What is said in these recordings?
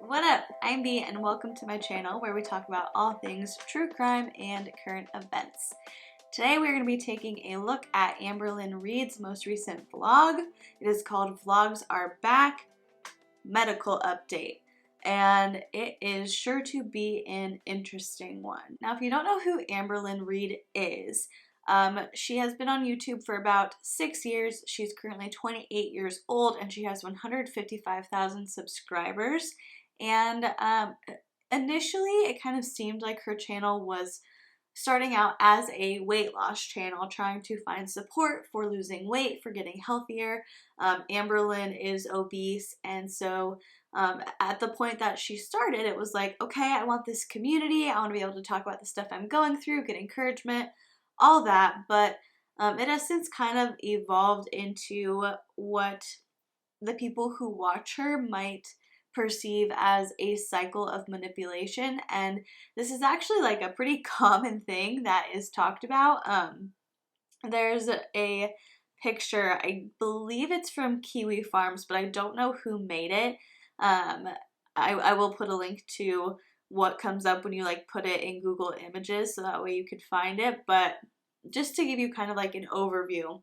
What up? I'm Bea and welcome to my channel where we talk about all things true crime and current events. Today we're going to be taking a look at Amberlynn Reid's most recent vlog. It is called Vlogs Are Back, Medical Update. And it is sure to be an interesting one. Now if you don't know who Amberlynn Reid is, she has been on YouTube for about 6 years. She's currently 28 years old and she has 155,000 subscribers. And initially it kind of seemed like her channel was starting out as a weight loss channel, trying to find support for losing weight, for getting healthier. Amberlynn is obese, and so at the point that she started, it was like, okay, I want this community, I want to be able to talk about the stuff I'm going through, get encouragement, all that, but it has since kind of evolved into what the people who watch her might perceive as a cycle of manipulation, and this is actually like a pretty common thing that is talked about. There's a picture, I believe it's from Kiwi Farms, but I don't know who made it. I will put a link to what comes up when you like put it in Google Images so that way you could find it, but just to give you kind of like an overview,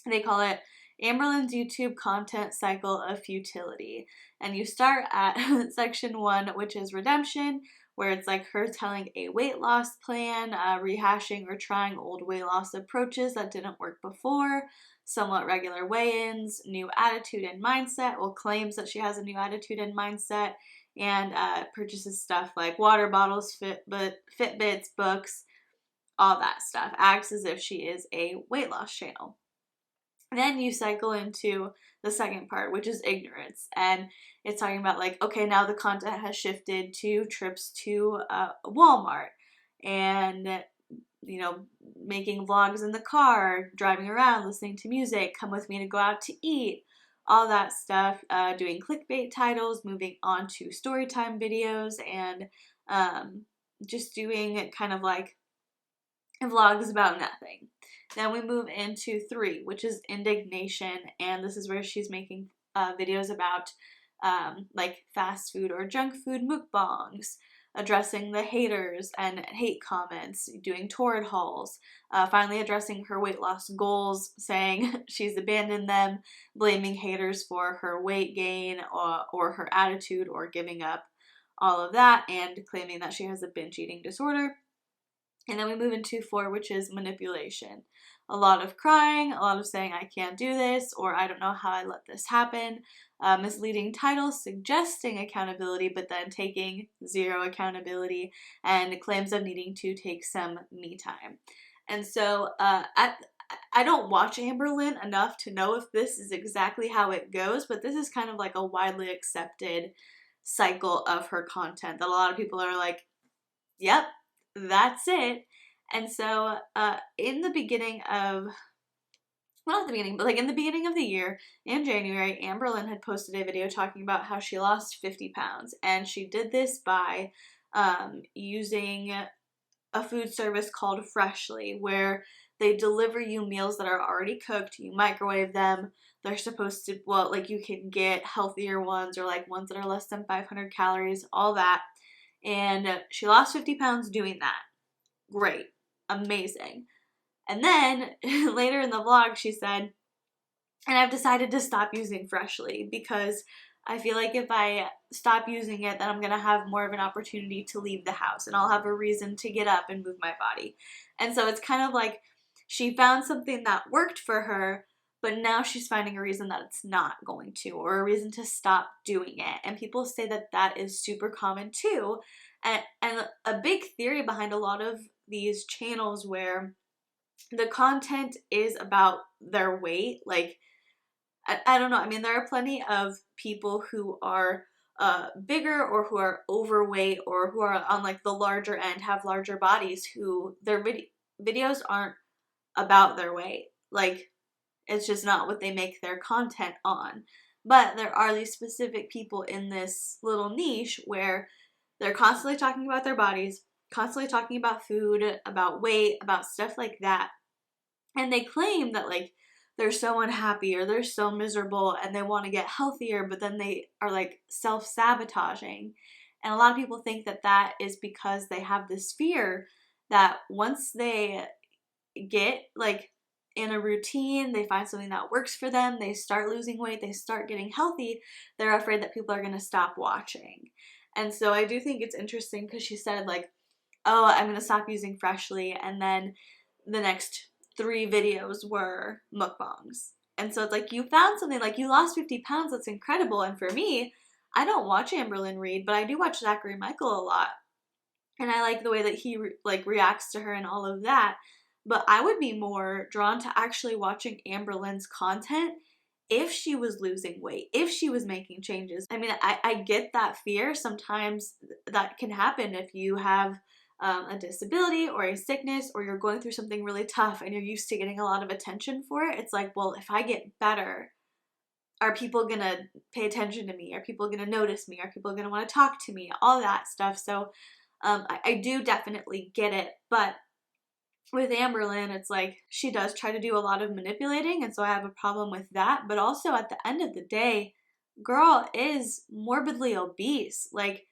they call it Amberlynn's YouTube Content Cycle of Futility. And you start at section 1, which is redemption, where it's like her telling a weight loss plan, rehashing or trying old weight loss approaches that didn't work before, somewhat regular weigh-ins, new attitude and mindset, well, claims that she has a new attitude and mindset, and purchases stuff like water bottles, Fitbits, books, all that stuff. Acts as if she is a weight loss channel. Then you cycle into the second part, which is ignorance, and it's talking about like, okay, now the content has shifted to trips to Walmart and, you know, making vlogs in the car, driving around, listening to music, come with me to go out to eat, all that stuff, doing clickbait titles, moving on to storytime videos, and just doing kind of like vlogs about nothing. Then we move into 3, which is indignation, and this is where she's making videos about like fast food or junk food mukbangs, addressing the haters and hate comments, doing torrid hauls, finally addressing her weight loss goals, saying she's abandoned them, blaming haters for her weight gain or her attitude or giving up all of that, and claiming that she has a binge eating disorder. And then we move into 4, which is manipulation. A lot of crying, a lot of saying I can't do this, or I don't know how I let this happen. Misleading titles suggesting accountability, but then taking zero accountability, and claims of needing to take some me time. And so I don't watch Amberlynn enough to know if this is exactly how it goes, but this is kind of like a widely accepted cycle of her content that a lot of people are like, yep, that's it. And so in the beginning of, well, not at the beginning, but like in the beginning of the year, in January, Amberlynn had posted a video talking about how she lost 50 pounds. And she did this by using a food service called Freshly, where they deliver you meals that are already cooked, you microwave them, they're supposed to, well, like you can get healthier ones or like ones that are less than 500 calories, all that. And she lost 50 pounds doing that. Great. Amazing. And then later in the vlog she said, and I've decided to stop using Freshly because I feel like if I stop using it, then I'm going to have more of an opportunity to leave the house and I'll have a reason to get up and move my body. And so it's kind of like she found something that worked for her, but now she's finding a reason that it's not going to, or a reason to stop doing it. And people say that that is super common too. And a big theory behind a lot of these channels where the content is about their weight, like, I don't know, I mean, there are plenty of people who are bigger or who are overweight or who are on like the larger end, have larger bodies, who their videos aren't about their weight. Like, it's just not what they make their content on. But there are these specific people in this little niche where they're constantly talking about their bodies, constantly talking about food, about weight, about stuff like that. And they claim that like they're so unhappy or they're so miserable and they want to get healthier, but then they are like self-sabotaging. And a lot of people think that that is because they have this fear that once they get like in a routine, they find something that works for them, they start losing weight, they start getting healthy, they're afraid that people are going to stop watching. And so I do think it's interesting because she said like, oh, I'm going to stop using Freshly, and then the next 3 videos were mukbangs. And so it's like, you found something, like you lost 50 pounds, that's incredible. And for me, I don't watch Amberlynn Reid, but I do watch Zachary Michael a lot. And I like the way that he reacts to her and all of that. But I would be more drawn to actually watching Amberlynn's content if she was losing weight, if she was making changes. I mean, I get that fear. Sometimes that can happen if you have a disability or a sickness, or you're going through something really tough and you're used to getting a lot of attention for it. It's like, well, if I get better, are people gonna pay attention to me? Are people gonna notice me? Are people gonna want to talk to me? All that stuff. So I do definitely get it. But with Amberlynn, it's like she does try to do a lot of manipulating, and so I have a problem with that. But also at the end of the day, girl is morbidly obese. Like,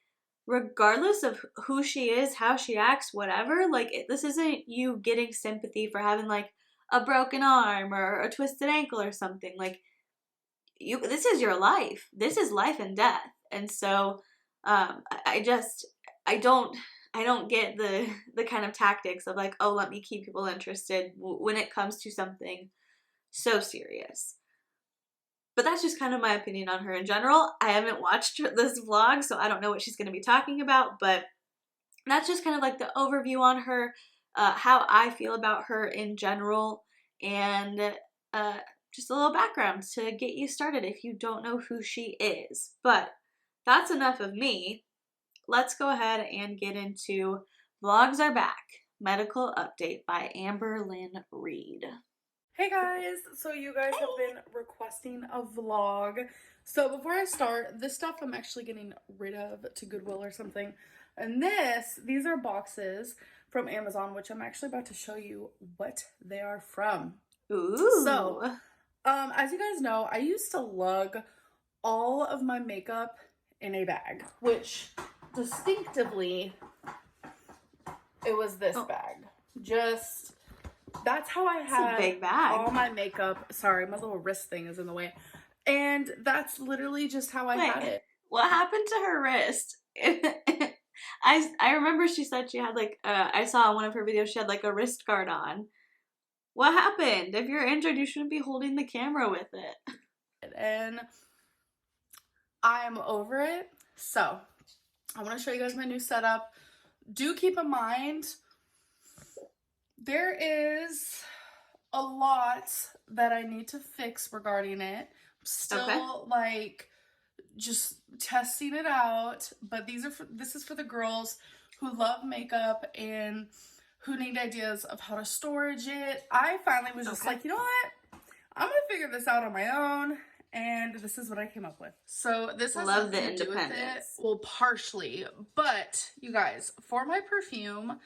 regardless of who she is, how she acts, whatever, like this isn't you getting sympathy for having like a broken arm or a twisted ankle or something. Like, this is your life. This is life and death. And so I don't get the kind of tactics of like, oh, let me keep people interested when it comes to something so serious. But that's just kind of my opinion on her in general. I haven't watched this vlog, so I don't know what she's going to be talking about, but that's just kind of like the overview on her, how I feel about her in general, and just a little background to get you started if you don't know who she is. But that's enough of me. Let's go ahead and get into Vlogs Are Back, Medical Update by Amberlynn Reid. Hey guys, so you guys have been requesting a vlog. So before I start, this stuff I'm actually getting rid of to Goodwill or something. And these are boxes from Amazon, which I'm actually about to show you what they are from. Ooh. So, as you guys know, I used to lug all of my makeup in a bag, which distinctively, it was this bag. That's how I had a big bag. All my makeup. Sorry, my little wrist thing is in the way. And that's literally just how I had it. What happened to her wrist? I remember she said she had like, I saw in one of her videos she had like a wrist guard on. What happened? If you're injured, you shouldn't be holding the camera with it. And I'm over it. So, I want to show you guys my new setup. Do keep in mind, there is a lot that I need to fix regarding it. I'm still like just testing it out, but this is for the girls who love makeup and who need ideas of how to storage it. I finally was just like, you know what? I'm gonna figure this out on my own, and this is what I came up with. So this has nothing to do with it. Well, partially, but you guys, for my perfume,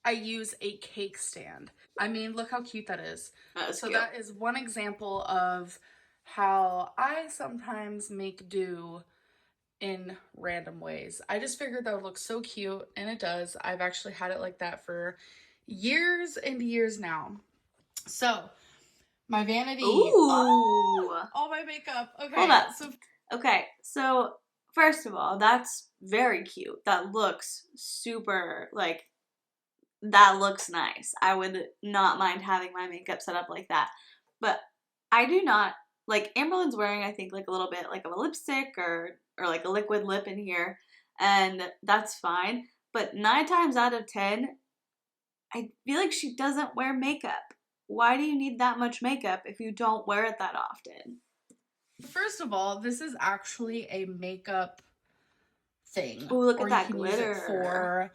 I use a cake stand. I mean, look how cute that is. So cute. That is one example of how I sometimes make do in random ways. I just figured that would look so cute, and it does. I've actually had it like that for years and years now. So, my vanity. Ooh. All my makeup. Okay. Hold up. So first of all, that's very cute. That looks super, like, that looks nice. I would not mind having my makeup set up like that. But I do not, like, Amberlynn's wearing, I think, like a little bit like of a lipstick or like a liquid lip in here, and that's fine. But 9 times out of 10, I feel like she doesn't wear makeup. Why do you need that much makeup if you don't wear it that often? First of all, this is actually a makeup thing. Ooh, look at that glitter. Use it for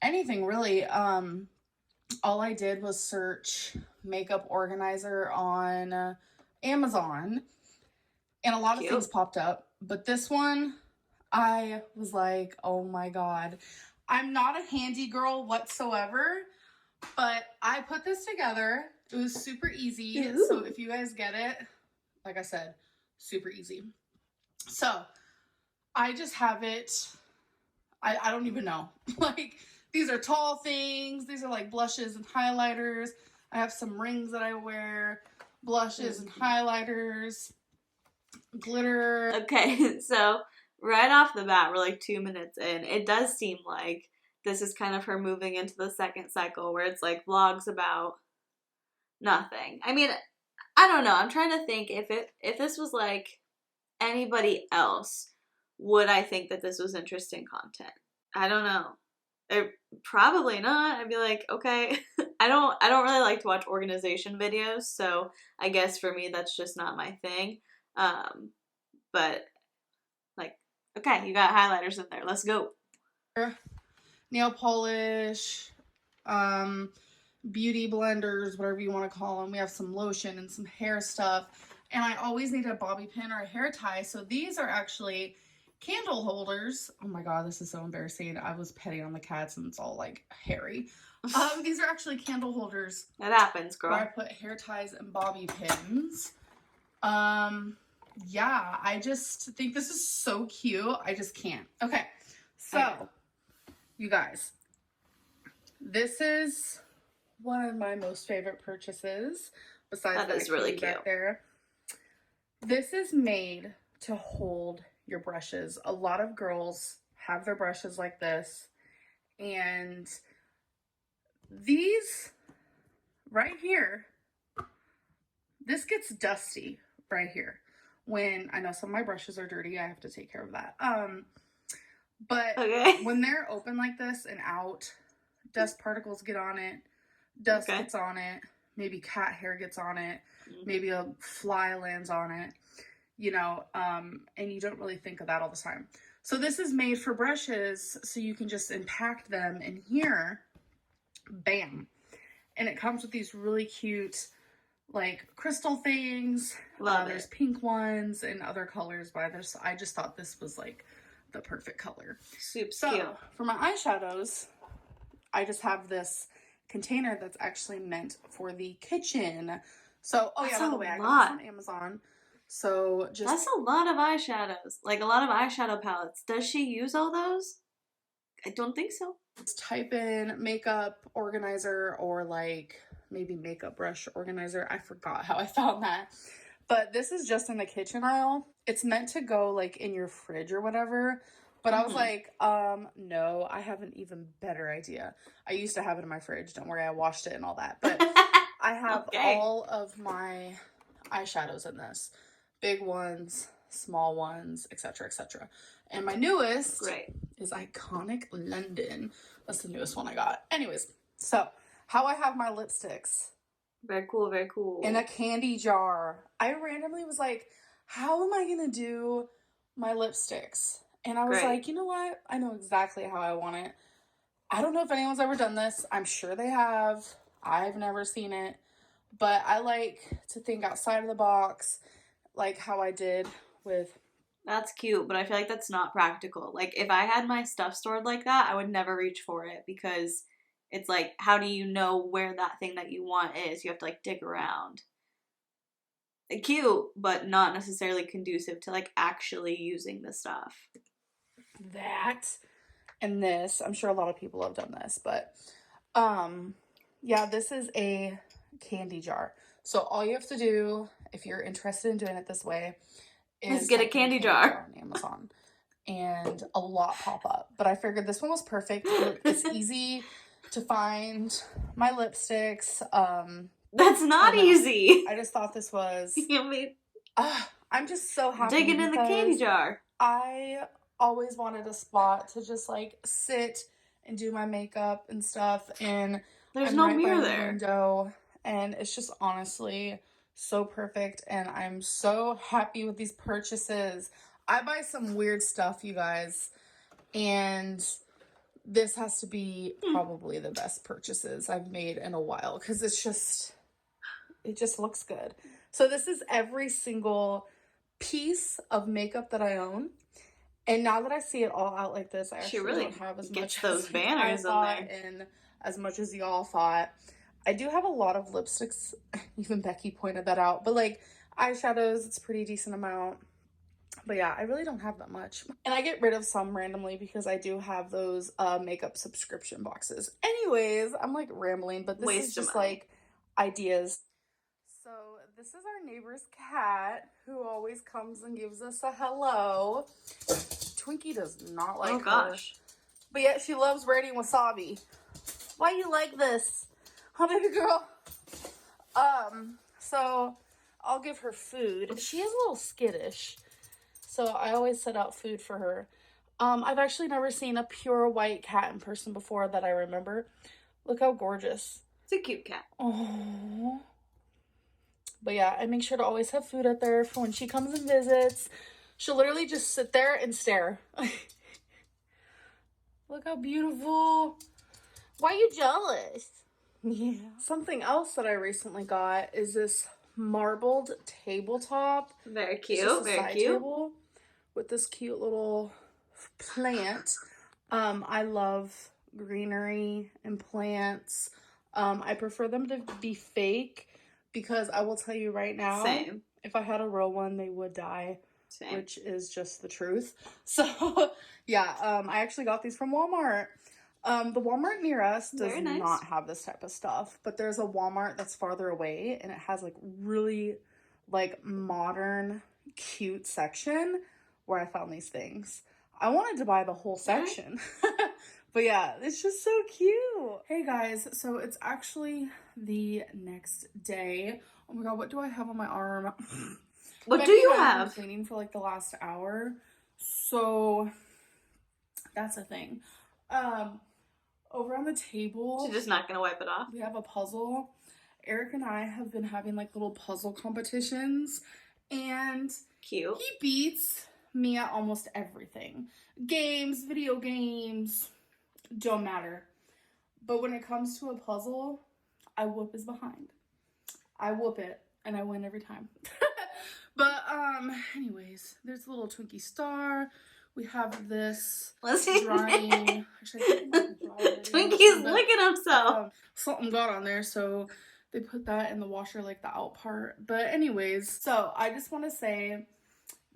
anything really. All I did was search makeup organizer on Amazon, and a lot of things popped up, but this one, I was like, oh my god. I'm not a handy girl whatsoever, But I put this together. It was super easy. Ooh. So if you guys get it, like I said, super easy. So I just have it. I don't even know. Like, these are tall things. These are like blushes and highlighters. I have some rings that I wear, blushes and highlighters, glitter. Okay, so right off the bat, we're like 2 minutes in. It does seem like this is kind of her moving into the second cycle where it's like vlogs about nothing. I mean, I don't know. I'm trying to think if this was like anybody else, would I think that this was interesting content? I don't know. Probably not. I'd be like, okay. I don't really like to watch organization videos, so I guess for me that's just not my thing. But like, okay, you got highlighters in there. Let's go. Nail polish, beauty blenders, whatever you want to call them. We have some lotion and some hair stuff. And I always need a bobby pin or a hair tie. So these are actually candle holders. Oh my god, this is so embarrassing. I was petting on the cats and it's all like hairy. These are actually candle holders. That happens, girl. Where I put hair ties and bobby pins. Yeah, I just think this is so cute. I just can't. Okay, so you guys, this is one of my most favorite purchases. Besides that is really cute. Back there. This is made to hold your brushes. A lot of girls have their brushes like this, and these right here, this gets dusty right here. When I know some of my brushes are dirty, I have to take care of that. But when they're open like this and out, dust particles get on it, dust gets on it, maybe cat hair gets on it, maybe a fly lands on it, you know, and you don't really think of that all the time. So this is made for brushes, so you can just impact them in here, bam. And it comes with these really cute, like, crystal things. There's pink ones and other colors, but I just thought this was like the perfect color. Super cute. For my eyeshadows, I just have this container that's actually meant for the kitchen. So, by the way, I got this on Amazon. So that's a lot of eyeshadows, like a lot of eyeshadow palettes. Does she use all those? I don't think so. Just type in makeup organizer or like maybe makeup brush organizer. I forgot how I found that. But this is just in the kitchen aisle. It's meant to go like in your fridge or whatever. But I was like, no, I have an even better idea. I used to have it in my fridge. Don't worry, I washed it and all that. But I have all of my eyeshadows in this. Big ones, small ones, etc., etc. And my newest is Iconic London. That's the newest one I got. Anyways, so how I have my lipsticks. Very cool, very cool. In a candy jar. I randomly was like, how am I going to do my lipsticks? And I was like, you know what? I know exactly how I want it. I don't know if anyone's ever done this. I'm sure they have. I've never seen it. But I like to think outside of the box, like how I did with... That's cute, but I feel like that's not practical. Like, if I had my stuff stored like that, I would never reach for it because it's like, how do you know where that thing that you want is? You have to, like, dig around. Cute, but not necessarily conducive to, like, actually using the stuff. That and this, I'm sure a lot of people have done this, but yeah, this is a candy jar. So all you have to do if you're interested in doing it this way is get a candy jar on Amazon, and a lot pop up. But I figured this one was perfect. It's easy to find my lipsticks. That's not easy. I just thought this was. I'm just so happy digging in the candy jar. I always wanted a spot to just like sit and do my makeup and stuff, and there's no mirror there. Window, and it's just honestly so perfect, and I'm so happy with these purchases. I buy some weird stuff, you guys, and this has to be probably the best purchases I've made in a while because it just looks good. So this is every single piece of makeup that I own. And now that I see it all out like this, I actually don't have as much those banners in as much as y'all thought. I do have a lot of lipsticks. Even Becky pointed that out. But like eyeshadows, it's a pretty decent amount. But yeah, I really don't have that much. And I get rid of some randomly because I do have those makeup subscription boxes. Anyways, I'm like rambling, but this is just like ideas. So this is our neighbor's cat who always comes and gives us a hello. Twinkie does not like her. But yet she loves writing wasabi. Why you like this? Huh, baby girl? So I'll give her food. She is a little skittish. So I always set out food for her. I've actually never seen a pure white cat in person before that I remember. Look how gorgeous. It's a cute cat. Oh. But yeah, I make sure to always have food out there for when she comes and visits. She'll literally just sit there and stare. Look how beautiful. Why are you jealous? Yeah. Something else that I recently got is this marbled tabletop. Very cute. Very cute. Table with this cute little plant. I love greenery and plants. I prefer them to be fake because I will tell you right now, same. If I had a real one, they would die. Same. Which is just the truth. So yeah, I actually got these from Walmart. The Walmart near us does not have this type of stuff, but there's a Walmart that's farther away and it has like really like modern, cute section where I found these things. I wanted to buy the whole section, but yeah, it's just so cute. Hey guys, so it's actually the next day. Oh my God, what do I have on my arm? What do you have? I've been cleaning for like the last hour, so that's a thing. Over on the table, she's just not gonna wipe it off. We have a puzzle. Eric and I have been having like little puzzle competitions, and cute. He beats me at almost everything. Games, video games, don't matter. But when it comes to a puzzle, I whoop his behind. I whoop it, and I win every time. But anyways, there's a little Twinkie star. We have this drying. Twinkie's licking himself. Something got on there, so they put that in the washer, like the out part. But anyways, so I just want to say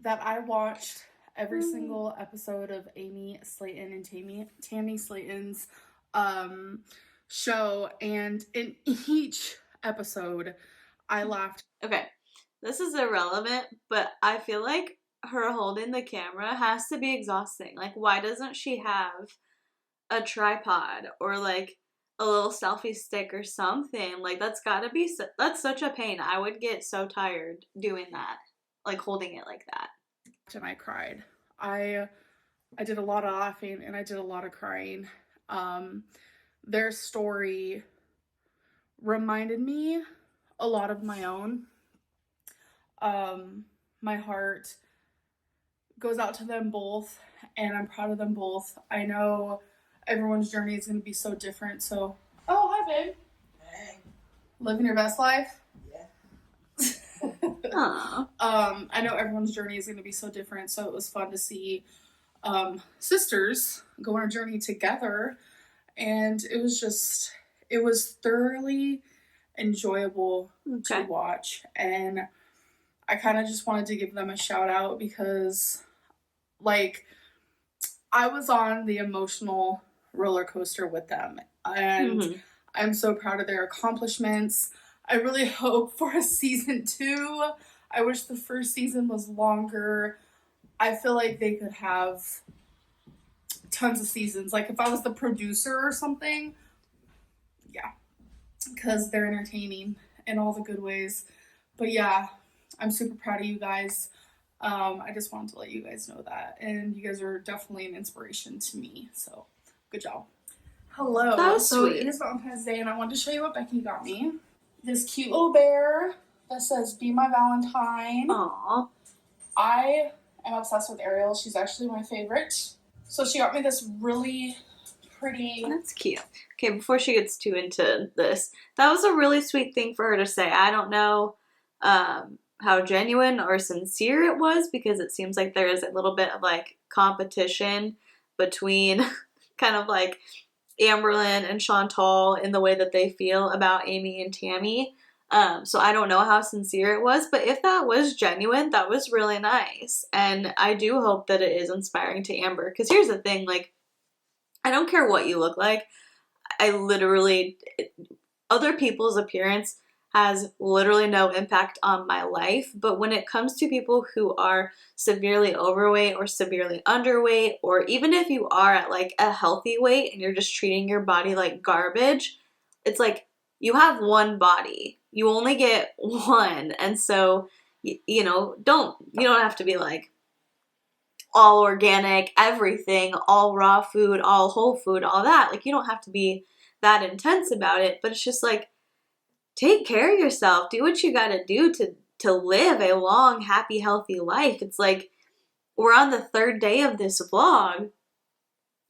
that I watched every single episode of Amy Slayton and Tammy Slayton's show, and in each episode, I laughed. Okay, this is irrelevant, but I feel like her holding the camera has to be exhausting. Like, why doesn't she have a tripod or like a little selfie stick or something? Like, that's gotta be that's such a pain. I would get so tired doing that, like holding it like that. And I cried. I did a lot of laughing and I did a lot of crying. Their story reminded me a lot of my own. My heart goes out to them both, and I'm proud of them both. I know everyone's journey is going to be so different, so... Oh, hi, babe. Hey. Living your best life? Yeah. I know everyone's journey is going to be so different, so it was fun to see sisters go on a journey together, and it was thoroughly enjoyable to watch, and I kind of just wanted to give them a shout out because, like, I was on the emotional roller coaster with them, and I'm so proud of their accomplishments. I really hope for a season 2. I wish the first season was longer. I feel like they could have tons of seasons. Like, if I was the producer or something, yeah, because they're entertaining in all the good ways. But yeah, I'm super proud of you guys. I just wanted to let you guys know that. And you guys are definitely an inspiration to me. So, good job. Hello. That was sweet. It is Valentine's Day, and I wanted to show you what Becky got me. This cute little bear that says, "Be my Valentine." Aww. I am obsessed with Ariel. She's actually my favorite. So she got me this really pretty... That's cute. Okay, before she gets too into this, that was a really sweet thing for her to say. I don't know how genuine or sincere it was, because it seems like there is a little bit of like competition between kind of like Amberlynn and Chantal in the way that they feel about Amy and Tammy. So I don't know how sincere it was, but if that was genuine, that was really nice. And I do hope that it is inspiring to Amber. Because here's the thing, like, I don't care what you look like. Other people's appearance has literally no impact on my life. But when it comes to people who are severely overweight or severely underweight, or even if you are at like a healthy weight and you're just treating your body like garbage, it's like you have one body. You only get one. And so, you don't have to be like all organic, everything, all raw food, all whole food, all that. Like, you don't have to be that intense about it, but it's just like, take care of yourself. Do what you gotta do to live a long, happy, healthy life. It's like, we're on the 3rd day of this vlog,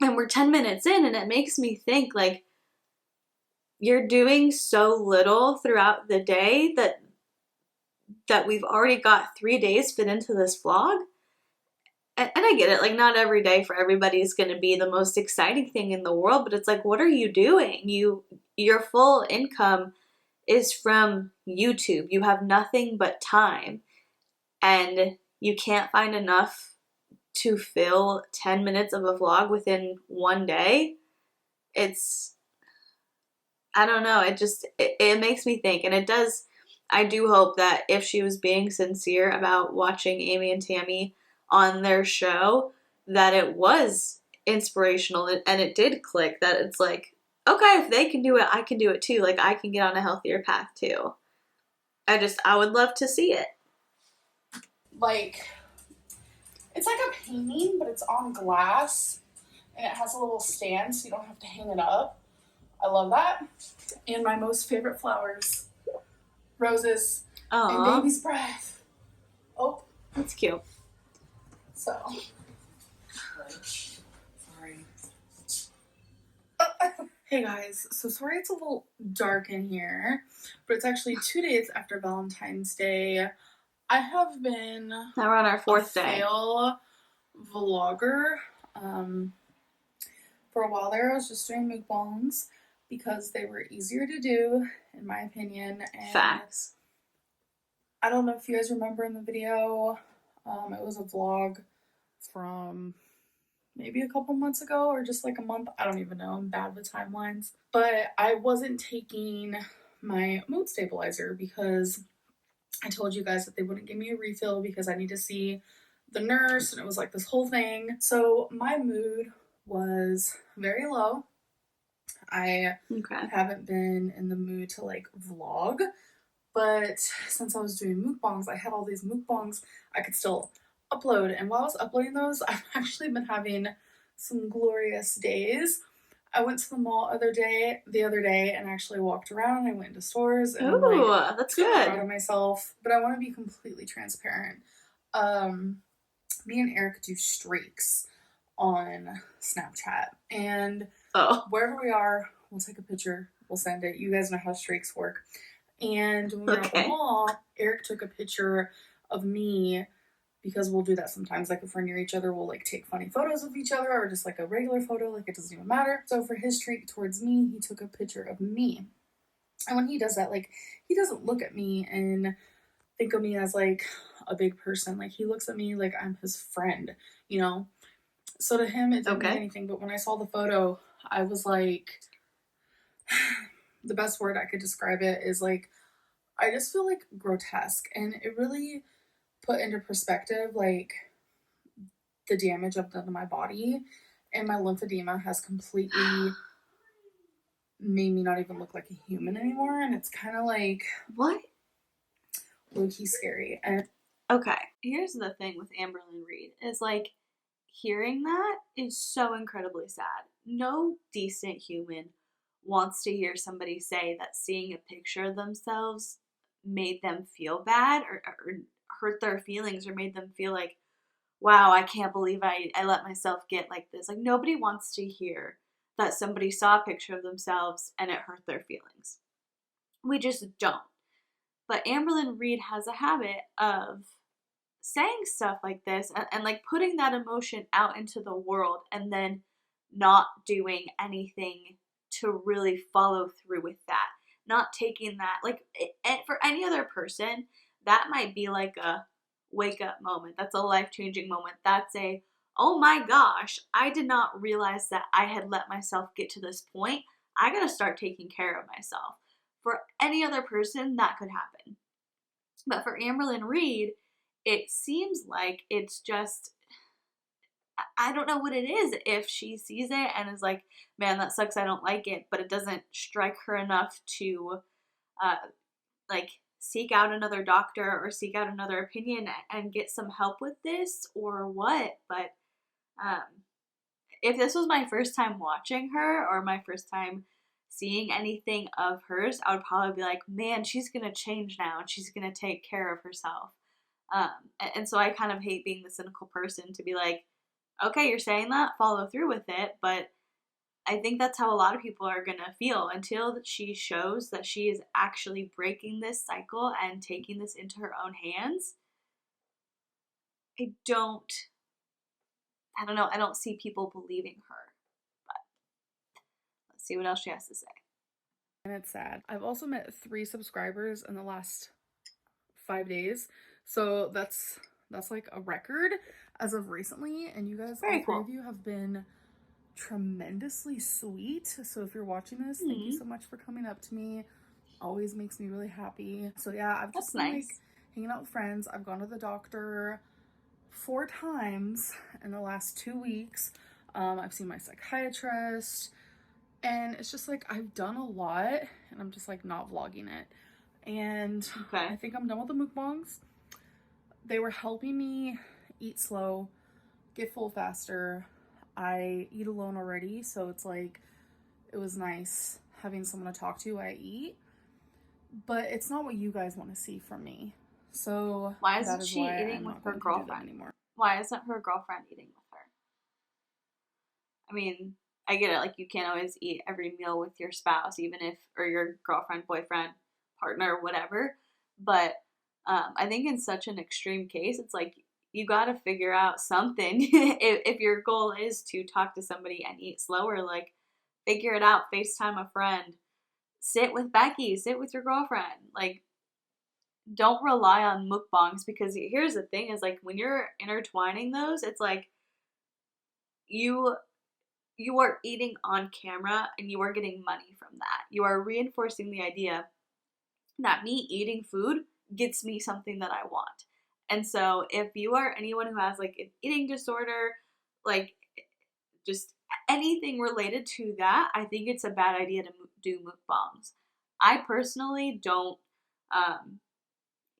and we're 10 minutes in, and it makes me think, like, you're doing so little throughout the day that we've already got 3 days fit into this vlog. And I get it, like, not every day for everybody is going to be the most exciting thing in the world, but it's like, what are you doing? Your full income is from YouTube. You have nothing but time, and you can't find enough to fill 10 minutes of a vlog within one day. I don't know, it makes me think, and it does. I do hope that if she was being sincere about watching Amy and Tammy on their show, that it was inspirational and it did click, that it's like, okay, if they can do it, I can do it too. Like, I can get on a healthier path too. I would love to see it. Like, it's like a painting, but it's on glass, and it has a little stand so you don't have to hang it up. I love that. And my most favorite flowers, roses. Aww. And baby's breath. Oh, that's cute. So, sorry. Hey guys, so sorry it's a little dark in here, but it's actually 2 days after Valentine's Day. I have been now we're on our 4th day. Fail vlogger. For a while there, I was just doing MUKBANGS because they were easier to do, in my opinion. And facts. I don't know if you guys remember in the video, it was a vlog from maybe a couple months ago or just like a month. I don't even know. I'm bad with timelines. But I wasn't taking my mood stabilizer because I told you guys that they wouldn't give me a refill because I need to see the nurse, and it was like this whole thing. So my mood was very low. I haven't been in the mood to like vlog, but since I was doing MUKBANGS, I had all these MUKBANGS I could still upload, and while I was uploading those, I've actually been having some glorious days. I went to the mall the other day and actually walked around. I went into stores and I'm like, that's super good. proud of myself, but I want to be completely transparent. Me and Eric do streaks on Snapchat, and wherever we are, we'll take a picture, we'll send it. You guys know how streaks work. And when we were at the mall, Eric took a picture of me, because we'll do that sometimes. Like, if we're near each other, we'll like take funny photos of each other, or just like a regular photo, like it doesn't even matter. So for his streak towards me, he took a picture of me. And when he does that, like, he doesn't look at me and think of me as like a big person. Like, he looks at me like I'm his friend, you know? So to him, it didn't mean anything. But when I saw the photo, I was like, the best word I could describe it is like, I just feel like grotesque. And it really put into perspective like the damage I've done to my body, and my lymphedema has completely made me not even look like a human anymore. And it's kind of like, what? Low-key scary. And here's the thing with Amberlynn Reid is like, hearing that is so incredibly sad. No decent human wants to hear somebody say that seeing a picture of themselves made them feel bad or hurt their feelings or made them feel like, wow, I can't believe I let myself get like this. Like, nobody wants to hear that somebody saw a picture of themselves and it hurt their feelings. We just don't. But Amberlynn Reid has a habit of saying stuff like this and like putting that emotion out into the world and then not doing anything to really follow through with that. Not taking that, like, for any other person, that might be like a wake up moment. That's a life changing moment. That's a, oh my gosh, I did not realize that I had let myself get to this point. I gotta start taking care of myself. For any other person, that could happen. But for Amberlynn Reid, it seems like it's just, I don't know what it is. If she sees it and is like, man, that sucks, I don't like it, but it doesn't strike her enough to uh, like seek out another doctor or seek out another opinion and get some help with this, or what. But um, if this was my first time watching her or my first time seeing anything of hers, I would probably be like, man, she's going to change now and she's going to take care of herself. And so I kind of hate being the cynical person to be like, okay, you're saying that, follow through with it. But I think that's how a lot of people are going to feel until she shows that she is actually breaking this cycle and taking this into her own hands. I don't know. I don't see people believing her. But let's see what else she has to say. And it's sad. I've also met 3 subscribers in the last 5 days. So that's like a record as of recently. And you guys, all 3 of you have been tremendously sweet. So if you're watching this, thank you so much for coming up to me. Always makes me really happy. So yeah, I've just been like hanging out with friends. I've gone to the doctor 4 times in the last 2 weeks. I've seen my psychiatrist, and it's just like I've done a lot, and I'm just like not vlogging it. And I think I'm done with the mukbangs. They were helping me eat slow, get full faster. I eat alone already, so it's like it was nice having someone to talk to while I eat. But it's not what you guys want to see from me. So why isn't she eating with her girlfriend anymore? Why isn't her girlfriend eating with her? I mean, I get it. Like, you can't always eat every meal with your spouse, even if, or your girlfriend, boyfriend, partner, whatever. But I think in such an extreme case, it's like you got to figure out something. If your goal is to talk to somebody and eat slower, like, figure it out. FaceTime a friend. Sit with Becky. Sit with your girlfriend. Like, don't rely on mukbangs, because here's the thing is, like, when you're intertwining those, it's like you are eating on camera and you are getting money from that. You are reinforcing the idea that me eating food gets me something that I want. And so if you are anyone who has like an eating disorder, like just anything related to that, I think it's a bad idea to do mukbangs. I personally don't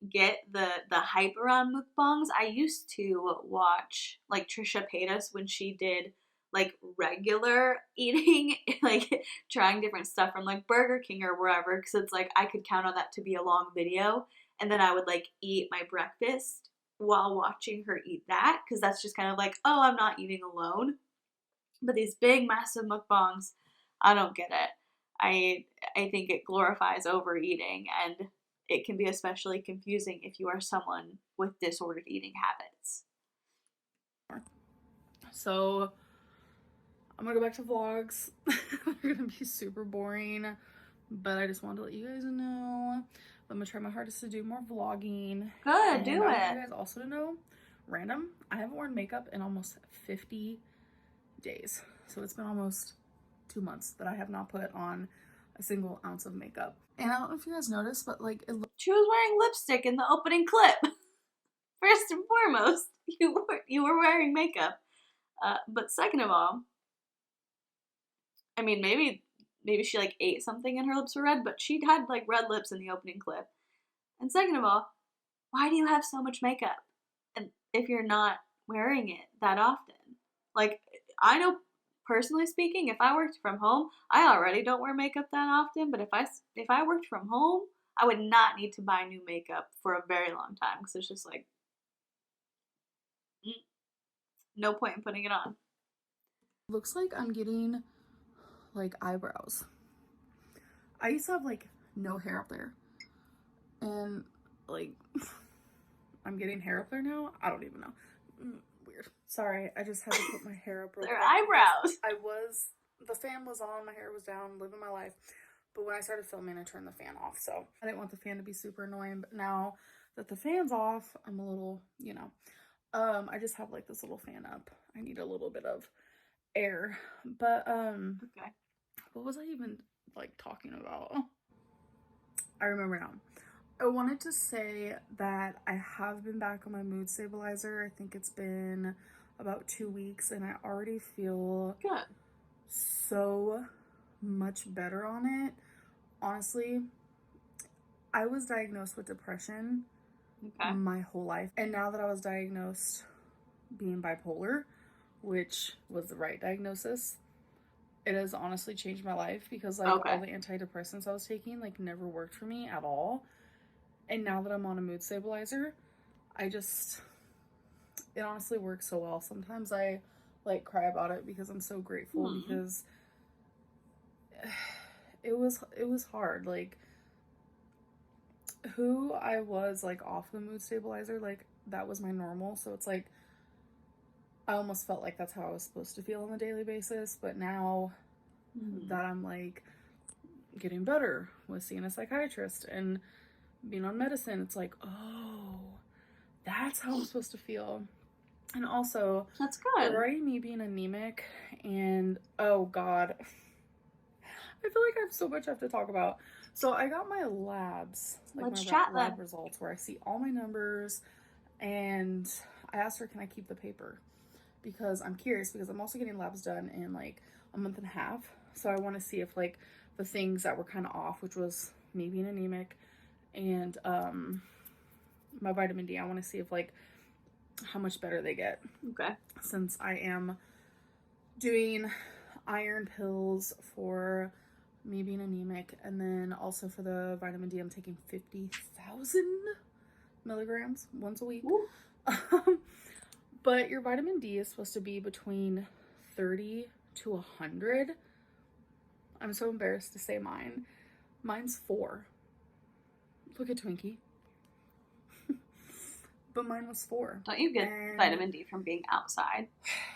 get the hype around mukbangs. I used to watch like Trisha Paytas when she did like regular eating, like trying different stuff from like Burger King or wherever, because it's like I could count on that to be a long video, and then I would like eat my breakfast while watching her eat that, because that's just kind of like, oh, I'm not eating alone. But these big massive mukbangs, I don't get it. I think it glorifies overeating, and it can be especially confusing if you are someone with disordered eating habits. So I'm gonna go back to vlogs. They're gonna be super boring, but I just wanted to let you guys know I'm gonna try my hardest to do more vlogging. Good, do it. I want you guys also to know, random, I haven't worn makeup in almost 50 days. So it's been almost 2 months that I have not put on a single ounce of makeup. And I don't know if you guys noticed, but like she was wearing lipstick in the opening clip. First and foremost, you were wearing makeup. But second of all, I mean, maybe she like ate something and her lips were red, but she had like red lips in the opening clip. And second of all, why do you have so much makeup? And if you're not wearing it that often? Like, I know personally speaking, if I worked from home, I already don't wear makeup that often, but if I worked from home, I would not need to buy new makeup for a very long time, because it's just like, no point in putting it on. Looks like I'm getting like eyebrows. I used to have like no hair up there, and like I'm getting hair up there now. I don't even know. Weird. Sorry, I just had to put my hair up real Their quick. eyebrows. The fan was on, my hair was down, living my life. But when I started filming, I turned the fan off. So I didn't want the fan to be super annoying. But now that the fan's off, I'm a little, you know, I just have like this little fan up. I need a little bit of air. But, Okay. What was I even like talking about? I remember now. I wanted to say that I have been back on my mood stabilizer. I think it's been about 2 weeks and I already feel good. So much better on it. Honestly, I was diagnosed with depression my whole life. And now that I was diagnosed being bipolar, which was the right diagnosis, it has honestly changed my life because like all the antidepressants I was taking like never worked for me at all. And now that I'm on a mood stabilizer, it honestly works so well. Sometimes I like cry about it because I'm so grateful because it was hard. Like who I was like off the mood stabilizer, like that was my normal. So it's like I almost felt like that's how I was supposed to feel on a daily basis. But now that I'm like getting better with seeing a psychiatrist and being on medicine, it's like, oh, that's how I'm supposed to feel. And also, that's good. Regarding me being anemic and oh god, I feel like I have so much I have to talk about. So I got my labs, like Let's my lab results where I see all my numbers, and I asked her, can I keep the paper? Because I'm curious, because I'm also getting labs done in like a month and a half. So I want to see if like the things that were kind of off, which was me being anemic and my vitamin D, I want to see if like how much better they get. Okay. Since I am doing iron pills for me being anemic, and then also for the vitamin D, I'm taking 50,000 milligrams once a week. But your vitamin D is supposed to be between 30 to 100. I'm so embarrassed to say mine. Mine's 4. Look at Twinkie. But mine was 4. Don't you get vitamin D from being outside?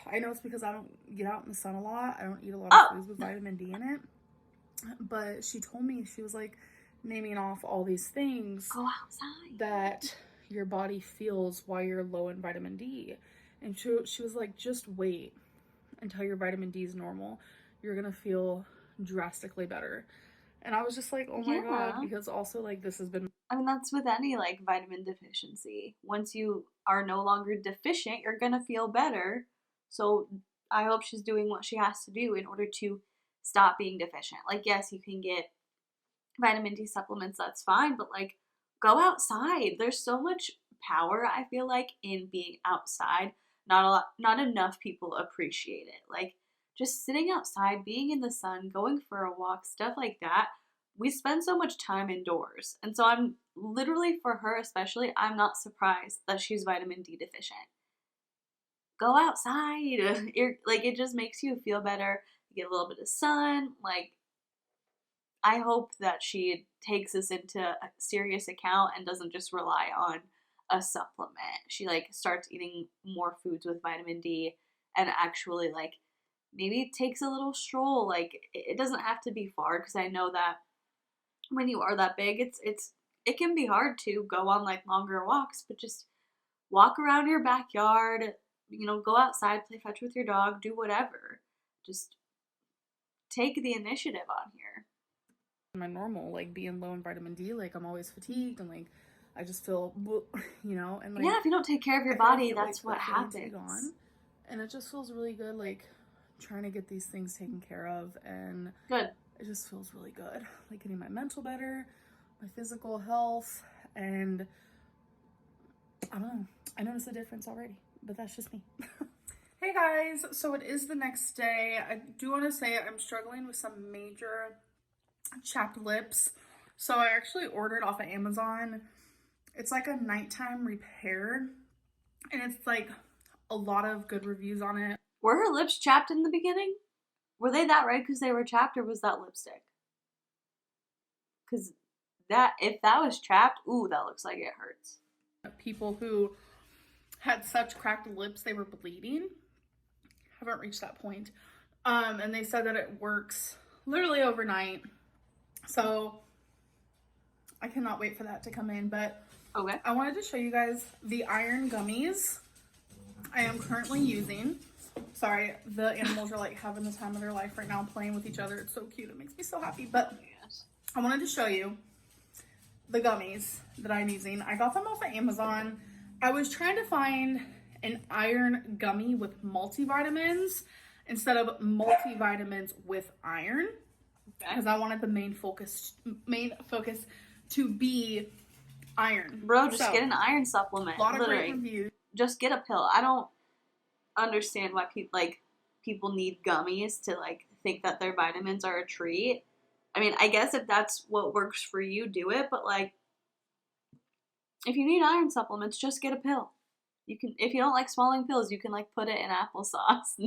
I know it's because I don't get out in the sun a lot. I don't eat a lot of foods with vitamin D in it. But she told me, she was like naming off all these things. Go outside. That your body feels while you're low in vitamin D. And she was like, just wait until your vitamin D is normal. You're going to feel drastically better. And I was just like, oh my god, because also like this has been... I mean, that's with any like vitamin deficiency. Once you are no longer deficient, you're going to feel better. So I hope she's doing what she has to do in order to stop being deficient. Like, yes, you can get vitamin D supplements, that's fine, but like go outside. There's so much power, I feel like, in being outside. Not enough people appreciate it. Like just sitting outside, being in the sun, going for a walk, stuff like that. We spend so much time indoors. And so I'm literally, for her especially, I'm not surprised that she's vitamin D deficient. Go outside. Like it just makes you feel better. You get a little bit of sun. Like I hope that she takes this into a serious account and doesn't just rely on a supplement. She like starts eating more foods with vitamin D and actually like maybe takes a little stroll. Like it doesn't have to be far, because I know that when you are that big, it can be hard to go on like longer walks, but just walk around your backyard, you know, go outside, play fetch with your dog, do whatever. Just take the initiative on here. My normal, like being low in vitamin D, like I'm always fatigued and like I just feel, you know, and like yeah, if you don't take care of your body, that's what happens. And it just feels really good, like trying to get these things taken care of, and good. It just feels really good, like getting my mental better, my physical health, and I don't know, I noticed a difference already, but that's just me. Hey guys, so it is the next day. I do want to say I'm struggling with some major chapped lips. So I actually ordered off of Amazon. It's like a nighttime repair, and it's like a lot of good reviews on it. Were her lips chapped in the beginning? Were they that red because they were chapped, or was that lipstick? Because if that was chapped, ooh, that looks like it hurts. People who had such cracked lips they were bleeding. Haven't reached that point. And they said that it works literally overnight. So I cannot wait for that to come in. But okay, I wanted to show you guys the iron gummies I am currently using. Sorry, the animals are like having the time of their life right now, playing with each other. It's so cute. It makes me so happy. But I wanted to show you the gummies that I'm using. I got them off of Amazon. I was trying to find an iron gummy with multivitamins instead of multivitamins with iron, because I wanted the main focus to be iron. Bro, just get an iron supplement. A lot of great reviews. Just get a pill. I don't understand why people need gummies to like think that their vitamins are a treat. I mean, I guess if that's what works for you, do it. But like, if you need iron supplements, just get a pill. You can, if you don't like swallowing pills, you can like put it in applesauce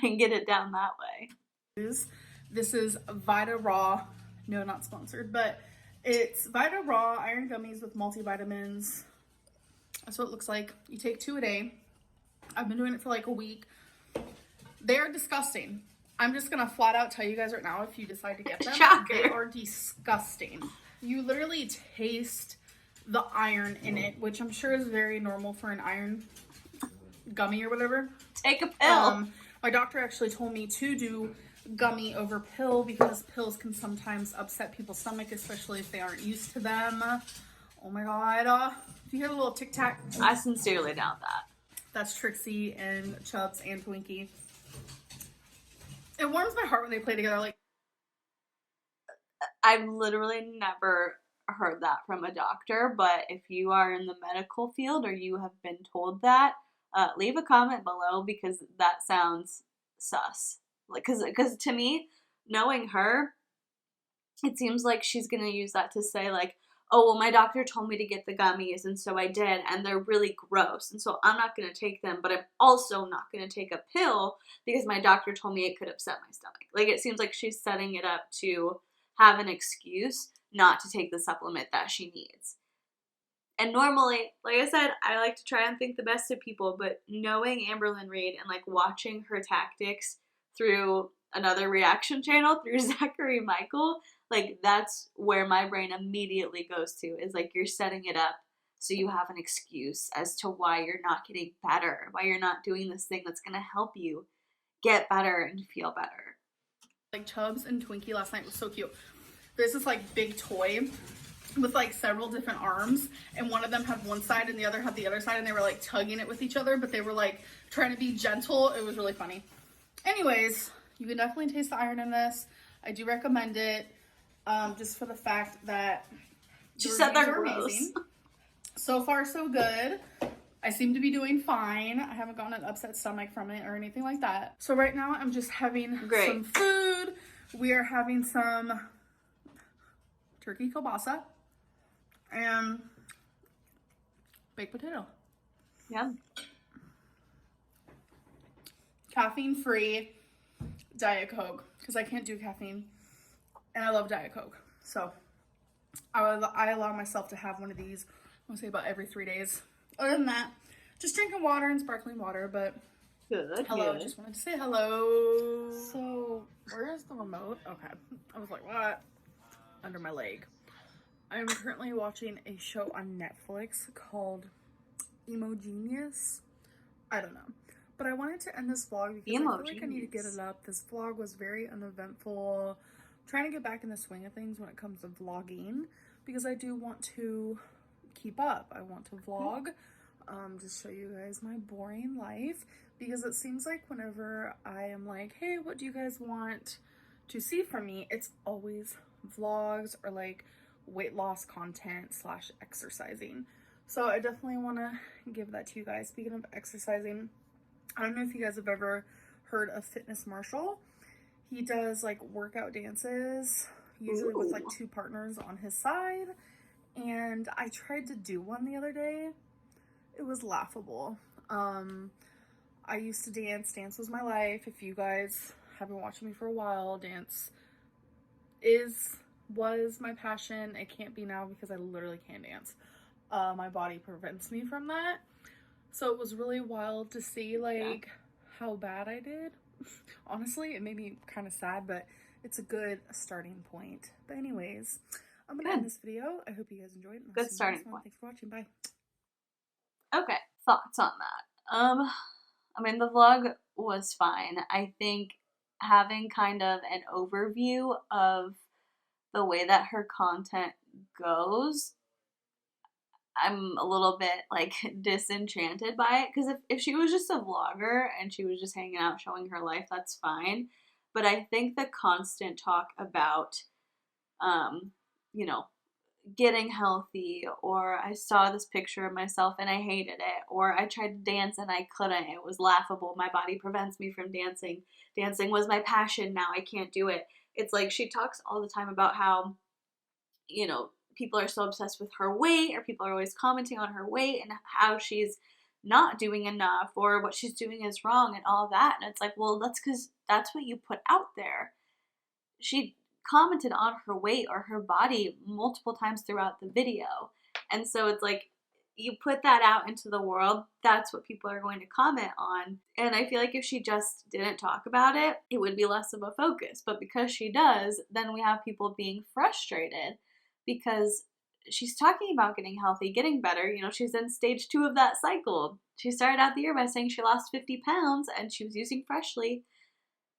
and get it down that way. This is Vita Raw. No, not sponsored, but it's Vita Raw iron gummies with multivitamins. That's what it looks like. You take 2 a day. I've been doing it for like a week. They are disgusting. I'm just gonna flat out tell you guys right now, if you decide to get them, Shocker. They are disgusting. You literally taste the iron in it, which I'm sure is very normal for an iron gummy or whatever. Take a pill. My doctor actually told me to do gummy over pill because pills can sometimes upset people's stomach, especially if they aren't used to them. Oh my god. Do you hear the little tic-tac? I sincerely doubt that. That's Trixie and Chubbs and Twinkie. It warms my heart when they play together. Like, I've literally never heard that from a doctor, but if you are in the medical field or you have been told that, leave a comment below, because that sounds sus. Like, because to me, knowing her, it seems like she's gonna use that to say like, oh, well, my doctor told me to get the gummies, and so I did, and they're really gross, and so I'm not going to take them, but I'm also not going to take a pill because my doctor told me it could upset my stomach. Like, it seems like she's setting it up to have an excuse not to take the supplement that she needs. And normally, like I said, I like to try and think the best of people, but knowing Amberlynn Reid and, like, watching her tactics through another reaction channel, through Zachary Michael, like, that's where my brain immediately goes to, is like, you're setting it up so you have an excuse as to why you're not getting better, why you're not doing this thing that's going to help you get better and feel better. Like, Chubbs and Twinkie last night was so cute. There's this like big toy with like several different arms, and one of them had one side and the other had the other side, and they were like tugging it with each other, but they were like trying to be gentle. It was really funny. Anyways, you can definitely taste the iron in this. I do recommend it, just for the fact that she said they're amazing. So far, so good. I seem to be doing fine. I haven't gotten an upset stomach from it or anything like that. So right now, I'm just having some food. We are having some turkey kielbasa and baked potato. Yeah. Caffeine-free Diet Coke, because I can't do caffeine, and I love Diet Coke. So I allow myself to have one of these, I want to say about every 3 days. Other than that, just drinking water and sparkling water, but hello, just wanted to say hello. So, where is the remote? Okay. I was like, what? Under my leg. I'm currently watching a show on Netflix called Emojinious. I don't know. But I wanted to end this vlog because I feel like I need to get it up. This vlog was very uneventful. I'm trying to get back in the swing of things when it comes to vlogging, because I do want to keep up. I want to vlog, just show you guys my boring life, because it seems like whenever I am like, hey, what do you guys want to see from me, it's always vlogs or like weight loss content / exercising. So I definitely want to give that to you guys. Speaking of exercising, I don't know if you guys have ever heard of Fitness Marshall. He does like workout dances, usually with like 2 partners on his side. And I tried to do one the other day. It was laughable. I used to dance. Dance was my life. If you guys have been watching me for a while, dance was my passion. It can't be now because I literally can't dance. My body prevents me from that. So it was really wild to see like how bad I did. Honestly, it made me kind of sad, but it's a good starting point. But anyways, I'm gonna end this video. I hope you guys enjoyed. Good starting point. Thanks for watching. Bye. Okay, thoughts on that. I mean, the vlog was fine. I think having kind of an overview of the way that her content goes, I'm a little bit like disenchanted by it, because if she was just a vlogger and she was just hanging out showing her life, that's fine. But I think the constant talk about you know, getting healthy, or I saw this picture of myself and I hated it, or I tried to dance and I couldn't, it was laughable, my body prevents me from dancing, dancing was my passion, now I can't do it. It's like she talks all the time about how, you know, people are so obsessed with her weight, or people are always commenting on her weight and how she's not doing enough or what she's doing is wrong and all that. And it's like, well, that's because that's what you put out there. She commented on her weight or her body multiple times throughout the video. And so it's like, you put that out into the world, that's what people are going to comment on. And I feel like if she just didn't talk about it, it would be less of a focus. But because she does, then we have people being frustrated because she's talking about getting healthy, getting better. You know, she's in stage 2 of that cycle. She started out the year by saying she lost 50 pounds and she was using Freshly.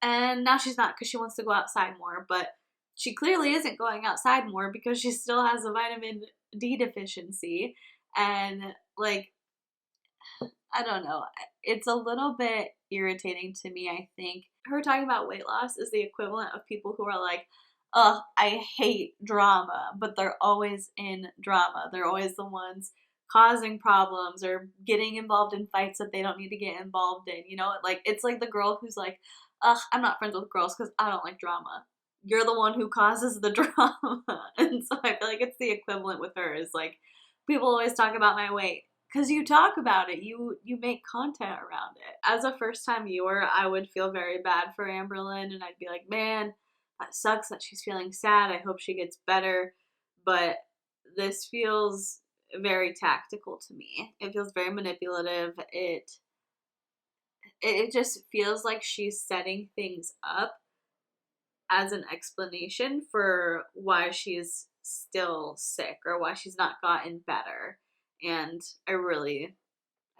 And now she's not because she wants to go outside more. But she clearly isn't going outside more because she still has a vitamin D deficiency. And like, I don't know. It's a little bit irritating to me, I think. Her talking about weight loss is the equivalent of people who are like, ugh, I hate drama, but they're always in drama. They're always the ones causing problems or getting involved in fights that they don't need to get involved in. You know, like, it's like the girl who's like, ugh, I'm not friends with girls because I don't like drama. You're the one who causes the drama. And so I feel like it's the equivalent with her, is like, people always talk about my weight because you talk about it, you make content around it. As a first-time viewer, I would feel very bad for Amberlynn, and I'd be like, man, that sucks that she's feeling sad. I hope she gets better. But this feels very tactical to me. It feels very manipulative. It just feels like she's setting things up as an explanation for why she's still sick or why she's not gotten better. And I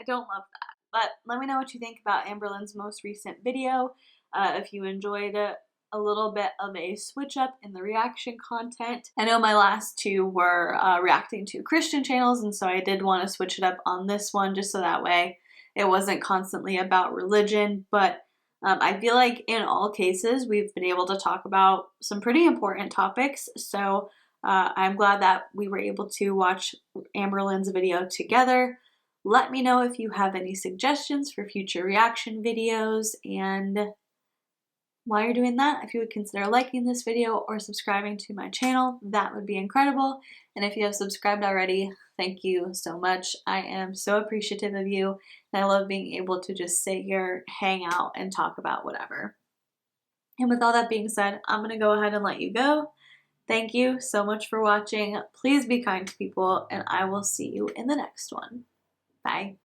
don't love that. But let me know what you think about Amberlynn's most recent video. If you enjoyed a little bit of a switch up in the reaction content. I know my last 2 were reacting to Christian channels, and so I did want to switch it up on this one just so that way it wasn't constantly about religion. But I feel like in all cases, we've been able to talk about some pretty important topics. So I'm glad that we were able to watch Amberlynn's video together. Let me know if you have any suggestions for future reaction videos. And while you're doing that, if you would consider liking this video or subscribing to my channel, that would be incredible. And if you have subscribed already, thank you so much. I am so appreciative of you, and I love being able to just sit here, hang out, and talk about whatever. And with all that being said, I'm going to go ahead and let you go. Thank you so much for watching. Please be kind to people, and I will see you in the next one. Bye.